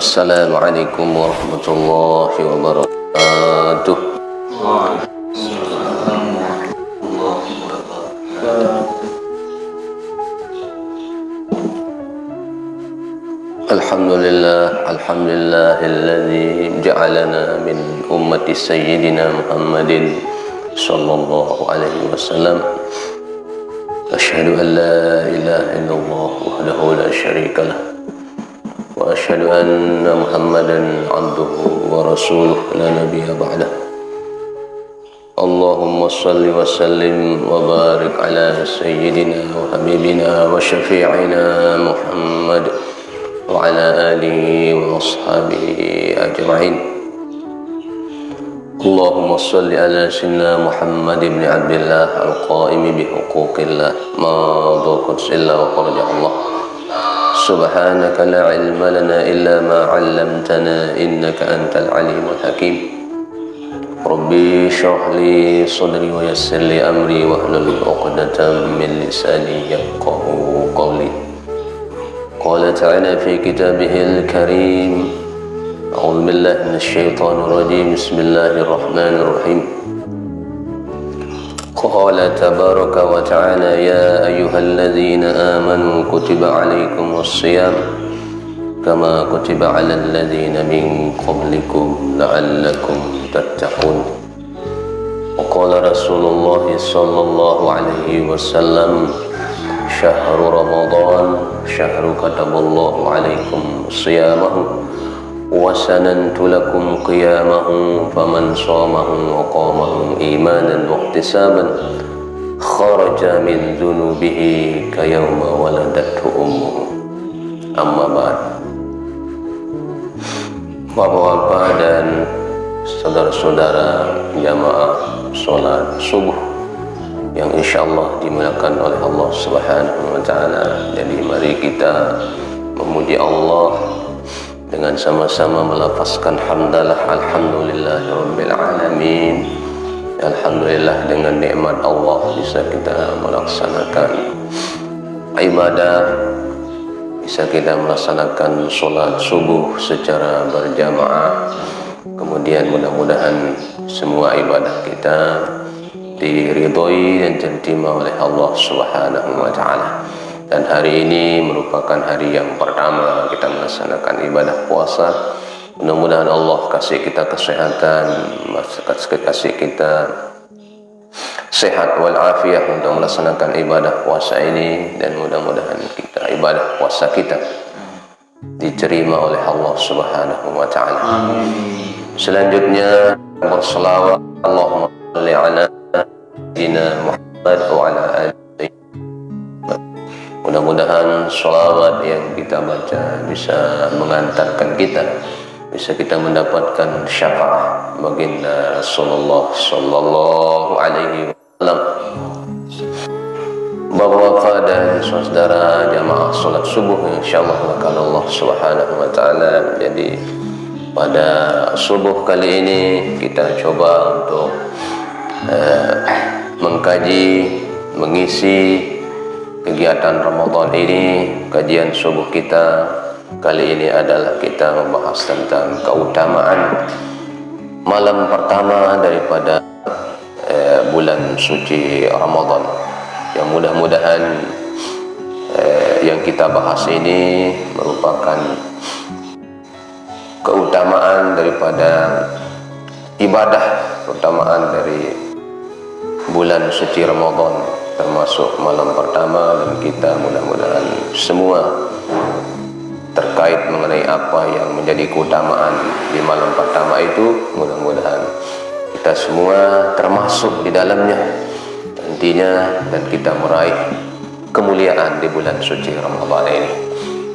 Assalamualaikum warahmatullahi wabarakatuh. Alhamdulillahilladzi ja'alana min ummati sayyidina Muhammadin sallallahu alaihi wasallam. Asyhadu an la ilaha illallah wahdahu la syarika lah. Wa asyhadu anna Muhammadan abduhu wa rasuluh la nabiyya ba'dah. Allahumma salli wa sallim wa barik ala sayyidina wa habibina wa syafi'ina Muhammad wa ala alihi wa ashabihi ajma'in. Allahumma salli ala sayyidina Muhammad ibn Abdillah al-qa'imi bihuquqillah ma dhaqat illa wa qarja Allah. Subhanaka la ilma lana illa ma 'allamtana innaka antal alimul hakim. Rabbi shrah li sadri wa yassir li amri wahlul 'uqdatam min lisani yafqahu qawli. Qala ta'ala fi kitabihil karim. A'udzu billahi minasyaitonir rajim. Bismillahirrahmanirrahim. Qala tabaraka wa ta'ala ya ayyuhalladzina amanu kutiba 'alaikumus shiyam kama kutiba 'alal ladzina min qablikum la'allakum tattaqun. Wa qala Rasulullah sallallahu alaihi wasallam syahru Ramadan syahru kataballahu 'alaikum shiyamahu wa sanantu lakum qiyamahu faman shamahu wa qamahu imanan wa ihtisaban kharaja min dhunubihi kayawma waladathu ummuhu. Amma ba'd. Bapak-bapak dan saudara-saudara jamaah sholat subuh yang insyaallah dimuliakan oleh Allah Subhanahu wa ta'ala. Jadi mari kita memuji Allah dengan sama-sama melafazkan hamdalah alhamdulillahirabbil alamin. Alhamdulillah, dengan nikmat Allah bisa kita melaksanakan ibadah, bisa kita melaksanakan sholat subuh secara berjamaah. Kemudian mudah-mudahan semua ibadah kita diridhoi dan diterima oleh Allah Subhanahu wa ta'ala. Dan hari ini merupakan hari yang pertama kita melaksanakan ibadah puasa. Mudah-mudahan Allah kasih kita kesehatan, kasih kita sehat walafiat untuk melaksanakan ibadah puasa ini, dan mudah-mudahan kita ibadah puasa kita diterima oleh Allah Subhanahu wa ta'ala. Selanjutnya berselawat Allahumma shalli ala sayyidina Muhammad wa ala alihi. Mudah-mudahan sholawat yang kita baca bisa mengantarkan kita, bisa kita mendapatkan syafaat baginda Rasulullah sallallahu alaihi wasallam. Bapak-bapak dan saudara jamaah salat subuh, insyaallah akan Allah Subhanahu wa taala. Jadi pada subuh kali ini kita coba untuk mengkaji, mengisi kegiatan Ramadan ini. Kajian subuh kita kali ini adalah kita membahas tentang keutamaan malam pertama daripada bulan suci Ramadan. Yang mudah-mudahan yang kita bahas ini merupakan keutamaan daripada ibadah, keutamaan dari bulan suci Ramadan, termasuk malam pertama. Dan kita mudah-mudahan semua terkait mengenai apa yang menjadi keutamaan di malam pertama itu, mudah-mudahan kita semua termasuk di dalamnya nantinya, dan kita meraih kemuliaan di bulan suci Ramadan ini.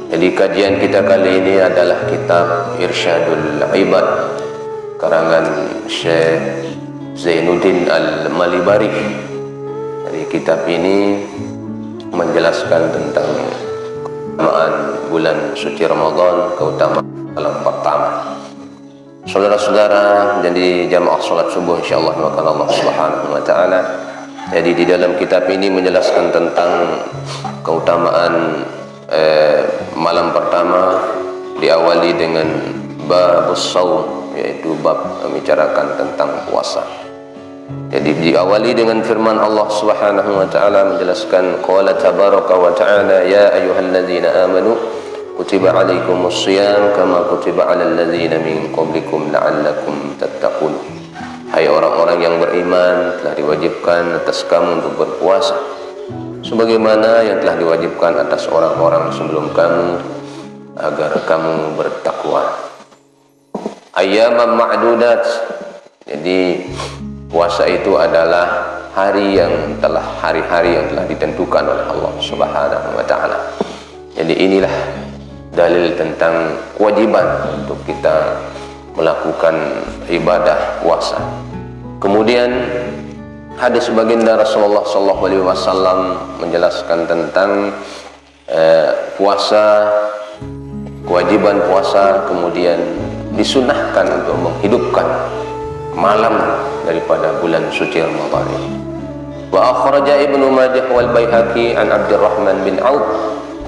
Jadi kajian kita kali ini adalah kitab Irsyadul Ibad karangan Syekh Zainuddin Al-Malibari. Jadi kitab ini menjelaskan tentang keutamaan bulan suci Ramadan, keutamaan malam pertama. Saudara-saudara, jadi jamaah salat subuh insyaallah maka Allah Subhanahu wa taala. Jadi di dalam kitab ini menjelaskan tentang keutamaan malam pertama, diawali dengan bab shaum, yaitu bab membicarakan tentang puasa. Jadi diawali dengan firman Allah Subhanahu wa taala menjelaskan qala tabaraka wa ta'ala ya ayyuhalladzina amanu kutiba alaikumusshiyam kama kutiba alal ladzina min qablikum la'allakum tattaqun. Hai orang-orang yang beriman, telah diwajibkan atas kamu untuk berpuasa sebagaimana yang telah diwajibkan atas orang-orang sebelum kamu agar kamu bertakwa. Ayyaman ma'dudat, jadi puasa itu adalah hari-hari yang telah ditentukan oleh Allah Subhanahu wa taala. Jadi inilah dalil tentang kewajiban untuk kita melakukan ibadah puasa. Kemudian hadis baginda Rasulullah sallallahu alaihi wasallam menjelaskan tentang puasa, kewajiban puasa, kemudian disunahkan untuk menghidupkan malam daripada bulan suci Ramadan ini. Wa akhraja Ibnu Majah wal Baihaqi an Abdurrahman bin Auf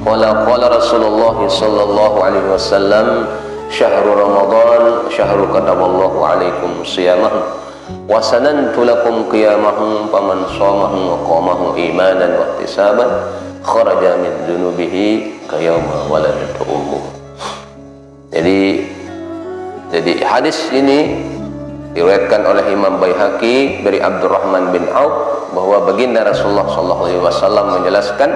qala Rasulullah sallallahu alaihi wasallam syahrul Ramadan syahrul kataballahu alaikum shiyamahu wa sanantu lakum qiyamahu faman shamahu wa qamahu imanan wa ihtisaban kharaja min dzunubihi kayawma waladatu ummuh. Jadi hadis ini diriwayatkan oleh Imam Baihaqi dari Abdurrahman bin Auf bahwa baginda Rasulullah sallallahu alaihi wasallam menjelaskan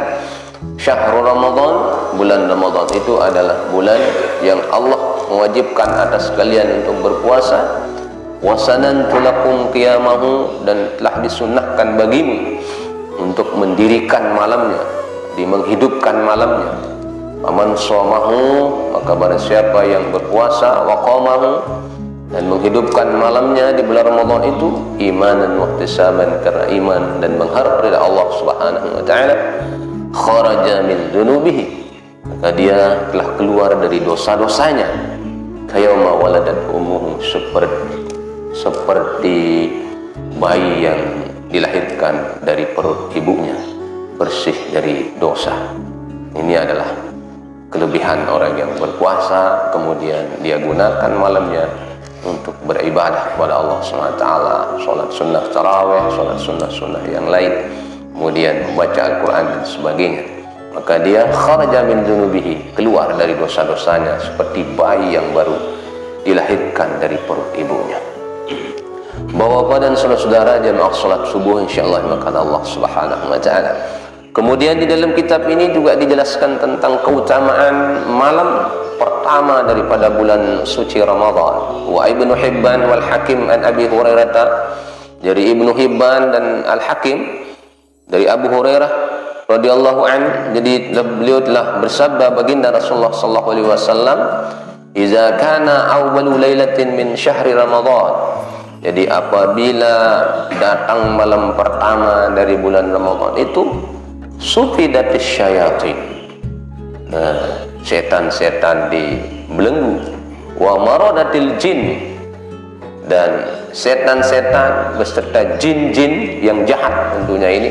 syahrul Ramadan, bulan Ramadan itu adalah bulan yang Allah mewajibkan atas kalian untuk berpuasa. Wasanantu lakum qiyamahu, dan telah disunnahkan bagimu untuk mendirikan malamnya, menghidupkan malamnya. Faman shamahu, maka barang siapa yang berpuasa, wa qamahu, dan menghidupkan malamnya di bulan Ramadan itu imanan wa ihtisaban, karena iman dan mengharap ridha Allah Subhanahu wa taala, kharaja min dzunubihi, maka dia telah keluar dari dosa-dosanya, kayawma waladat ummuhu, seperti bayi yang dilahirkan dari perut ibunya, bersih dari dosa. Ini adalah kelebihan orang yang berpuasa, kemudian dia gunakan malamnya untuk beribadah kepada Allah SWT, sholat sunnah tarawih, sholat sunnah yang lain, kemudian membaca Al-Quran dan sebagainya. Maka dia kharaja min dzunubihi, keluar dari dosa-dosanya seperti bayi yang baru dilahirkan dari perut ibunya. Bapak dan saudara-saudara jamaah salat subuh insyaallah makan Allah Subhanahu wa taala. Kemudian di dalam kitab ini juga dijelaskan tentang keutamaan malam pertama daripada bulan suci Ramadan. Wa Ibnu Hibban wal Hakim an Abi Hurairah, dari Ibnu Hibban dan Al Hakim dari Abu Hurairah radhiyallahu an, jadi beliau telah bersabda baginda Rasulullah sallallahu alaihi wasallam, "Idza kana awwalu lailatin min syahri Ramadan." Jadi apabila datang malam pertama dari bulan Ramadan itu sufidatis syayatin, setan-setan dibelenggu, wa maradatil jin, dan setan-setan beserta jin-jin yang jahat, tentunya ini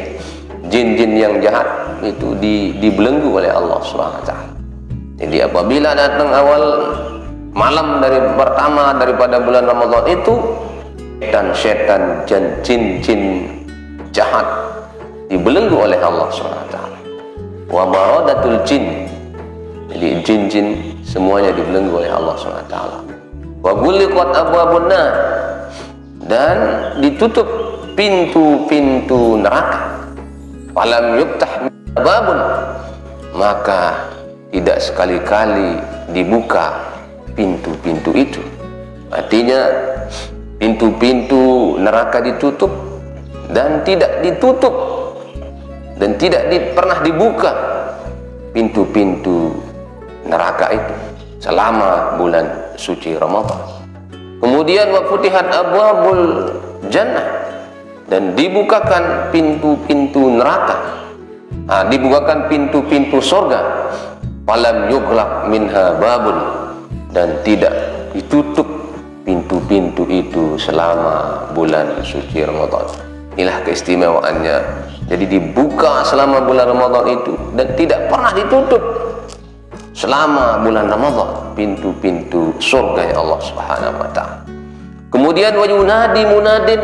jin-jin yang jahat itu dibelenggu oleh Allah SWT. Jadi apabila datang awal malam pertama daripada bulan Ramadan itu, dan setan dan jin-jin jahat dibelenggu oleh Allah SWT. Wa maradatul jin, jadi jin-jin semuanya dibelenggu oleh Allah SWT. Wa ghuliqat abwabun nar, dan ditutup pintu-pintu neraka. Falam yuftah babun, maka tidak sekali-kali dibuka pintu-pintu itu. Artinya pintu-pintu neraka ditutup dan tidak ditutup dan tidak pernah dibuka pintu-pintu neraka itu selama bulan suci Ramadan. Kemudian wa futihat abwabul jannah, dan dibukakan pintu-pintu neraka, dibukakan pintu-pintu surga. Falam yughlaq minha babun, dan tidak ditutup pintu-pintu itu selama bulan suci Ramadan. Inilah keistimewaannya. Jadi dibuka selama bulan Ramadan itu dan tidak pernah ditutup. selama bulan Ramadan, pintu-pintu surga Allah Subhanahu wa taala. Kemudian wa yunadi munadin,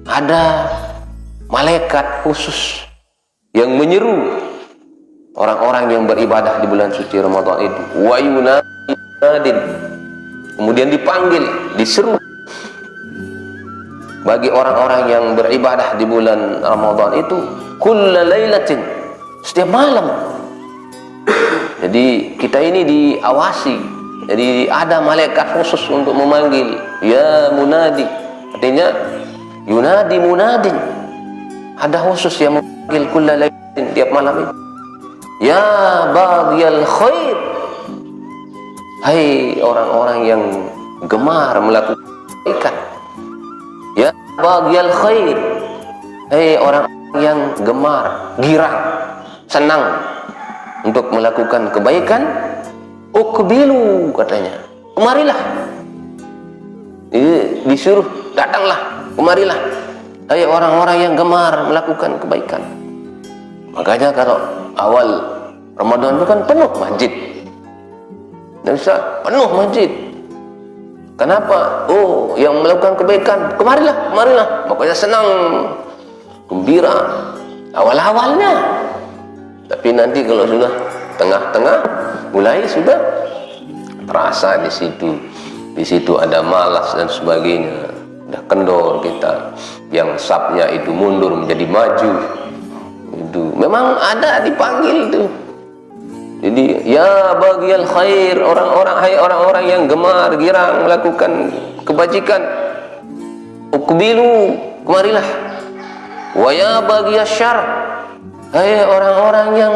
ada malaikat khusus yang menyeru orang-orang yang beribadah di bulan suci Ramadan itu. Wa yunadi munadin, kemudian dipanggil, diseru bagi orang-orang yang beribadah di bulan Ramadan itu, kulla lailatin, setiap malam. Jadi kita ini diawasi, jadi ada malaikat khusus untuk memanggil, ya munadi, artinya yunadi munadin, ada khusus yang memanggil kulla lailatin, tiap malam itu, ya baghiyal khair, hai orang-orang yang gemar melakukan kebaikan, ya baghiyal khair, hai orang yang gemar, girang, senang untuk melakukan kebaikan, ukbilu, katanya, kemarilah. Disuruh, datanglah, kemarilah, hai orang-orang yang gemar melakukan kebaikan. Makanya kalau awal Ramadan itu kan penuh masjid, dan bisa penuh masjid. Kenapa? Oh, yang melakukan kebaikan, kemarilah, kemarilah. Pokoknya senang, gembira awal-awalnya. Tapi nanti kalau sudah tengah-tengah, mulai sudah terasa di situ. Di situ ada malas dan sebagainya. Udah kendor kita. Yang sapnya itu mundur menjadi maju. Itu memang ada dipanggil itu. Jadi ya baghiyal khair, orang-orang, hai orang-orang yang gemar girang melakukan kebajikan, ukbilu, kemarilah. Wa ya baghiyasy syarr, hai orang-orang yang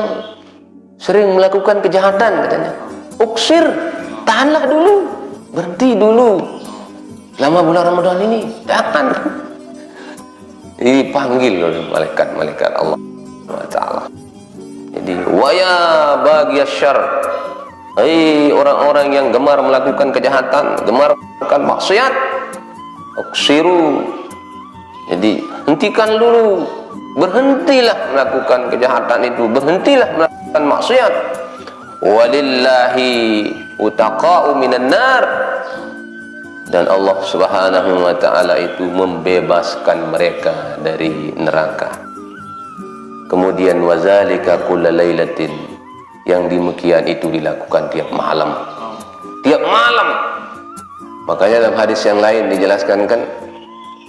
sering melakukan kejahatan, katanya, uksir, tahanlah dulu, berhenti dulu selama bulan Ramadan ini, jangan. Dipanggil oleh malaikat-malaikat Allah Taala. Jadi wa ya baghiyasy syarr, hai orang-orang yang gemar melakukan kejahatan, gemar melakukan maksiat, uksiru, jadi hentikan dulu, berhentilah melakukan kejahatan itu, berhentilah melakukan maksiat. Walillahi utaqa'u minan nar, dan Allah Subhanahu wa taala itu membebaskan mereka dari neraka. Kemudian wazalika kulla lailatin, yang demikian itu dilakukan tiap malam. Tiap malam. Makanya dalam hadis yang lain dijelaskan kan,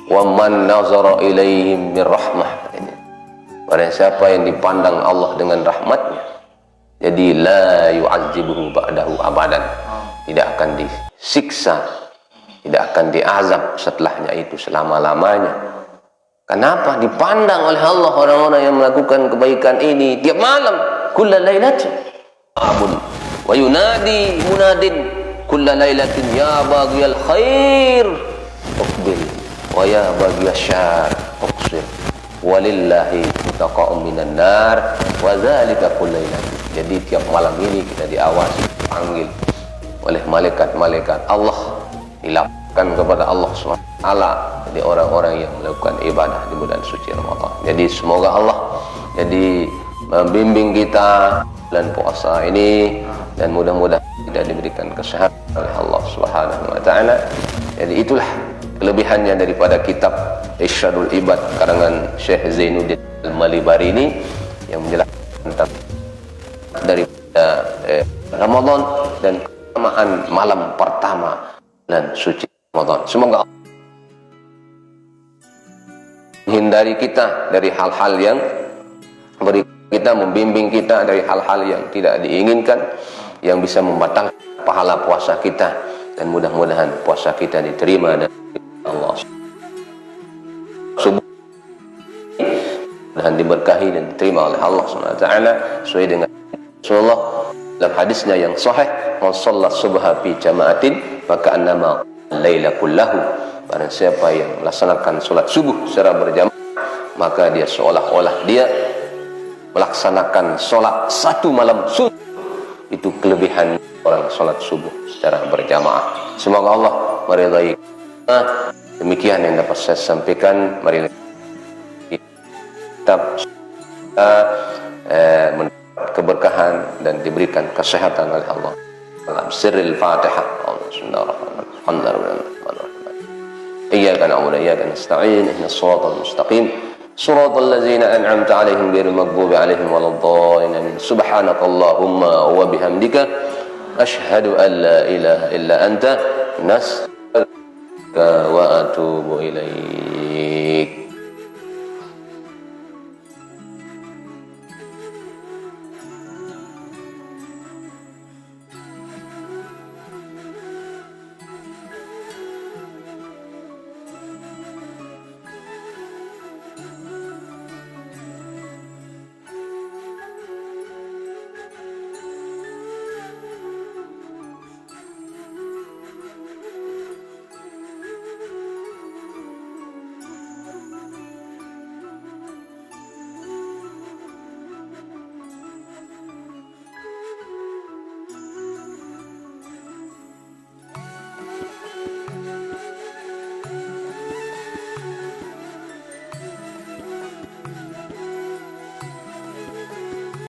wa man nazara ilaihim birrahmah, barang siapa yang dipandang Allah dengan rahmatnya, jadi la yu'adzibuhu ba'dahu abadan, tidak akan disiksa, tidak akan diazab setelahnya itu selama-lamanya. Kenapa? Dipandang oleh Allah orang-orang yang melakukan kebaikan ini tiap malam, kulla lailatin abun wa yunadi munadin kulla lailatin ya baghiyal khair uqbil wa ya baghiyasy syarr uqsir walillahi utaqa'u minan nar wa dzalika kulla lailatin. Jadi tiap malam ini kita diawasi, dipanggil oleh malaikat-malaikat Allah, dilapkan kepada Allah SWT, jadi orang-orang yang melakukan ibadah di bulan suci Ramadan. Jadi semoga Allah jadi membimbing kita bulan puasa ini, dan mudah-mudahan kita diberikan kesehatan oleh Allah Subhanahu wa taala. Jadi itulah kelebihannya daripada kitab Irsyadul Ibad karangan Syekh Zainuddin Al-Malibari ini, yang menjelaskan tentang daripada Ramadan dan keutamaan malam pertama bulan suci Ramadan. Semoga Allah menghindari kita dari hal-hal yang beri kita, membimbing kita dari hal-hal yang tidak diinginkan, yang bisa membatalkan pahala puasa kita, dan mudah-mudahan puasa kita diterima dari Allah subuh dan diberkahi dan diterima oleh Allah SWT sesuai dengan Rasulullah dalam hadisnya yang sahih, man shalla subha fi jama'atin maka annama laila kullahu, barang siapa yang melaksanakan salat subuh secara berjamaah, maka dia seolah-olah dia melaksanakan salat satu malam sunat. Itu kelebihan orang salat subuh secara berjamaah. Semoga Allah meridai. Demikian yang dapat saya sampaikan. Mari kita keberkahan dan diberikan kesehatan oleh Allah. Dalam sirril Fatihah. Bismillahirrahmanirrahim. Iyyaka na'budu wa iyyaka nasta'in. Ihdinas siratal mustaqim. Siratal ladzina an'amta 'alaihim ghairil maghdubi 'alaihim waladdallin. Subhanakallahumma wa bihamdika asyhadu an la ilaha illa anta nastaghfiruka wa atubu ilaik.